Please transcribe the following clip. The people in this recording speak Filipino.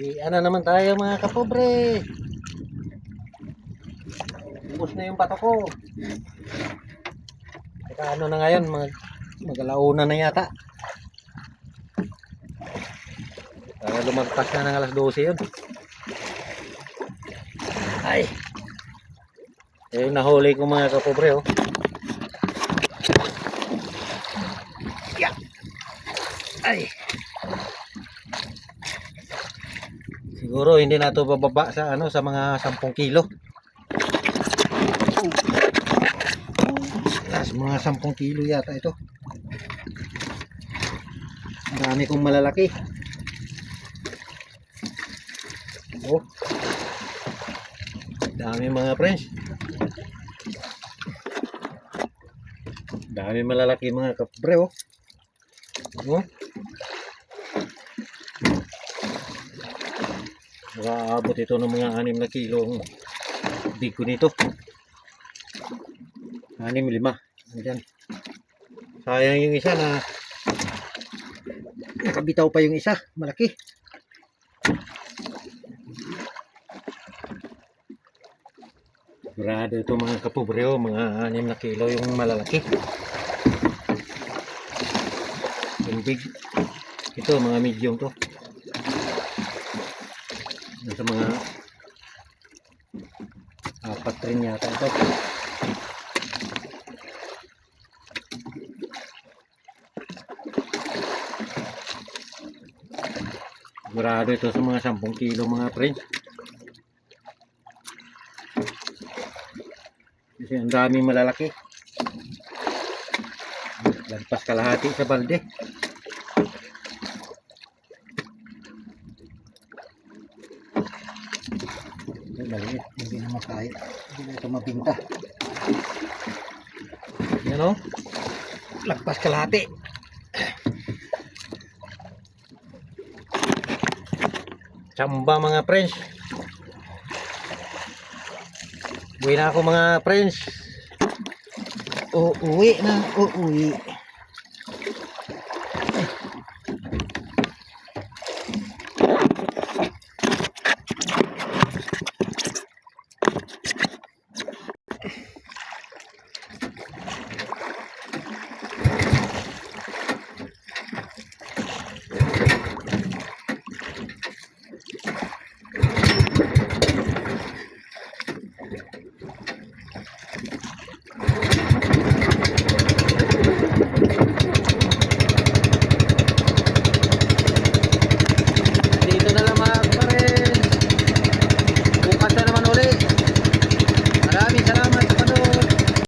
Ano naman tayo mga kapobre. Ubus na yung pato ko. Saka ano na ngayon, mag-alauna na yata. Lumagpas na ng alas 12 yun. Ay. Yung nahuli ko mga kapobre, oh. Yeah. Ay. Siguro hindi na ito bababa sa ano, sa mga 10 kilo. Sa mga 10 kilo yata ito. Marami kong malalaki. Oh. Dami mga friends. Dami malalaki mga kapobre, oh. Oh. Nakaabot ito ng mga 6 na kilo ang bigo nito. 6, 5. Ayan. Sayang yung isa na nakabitaw pa yung isa. Malaki. Sigurado ito mga kapobre, oh, mga 6 na kilo yung malalaki. Yung big. Ito mga medium to. Nasa mga 4 rin yata ito. Sigurado ito sa mga 10 kilo mga friends. Kasi ang daming malalaki. Lagpas kalahati sa balde. Maliit, hindi na makaya. Hindi na ito mabinta. Yan, o. Lagpas kalahati. Tsamba mga friends. Uwi na ako mga friends. Uuwi na, uuwi.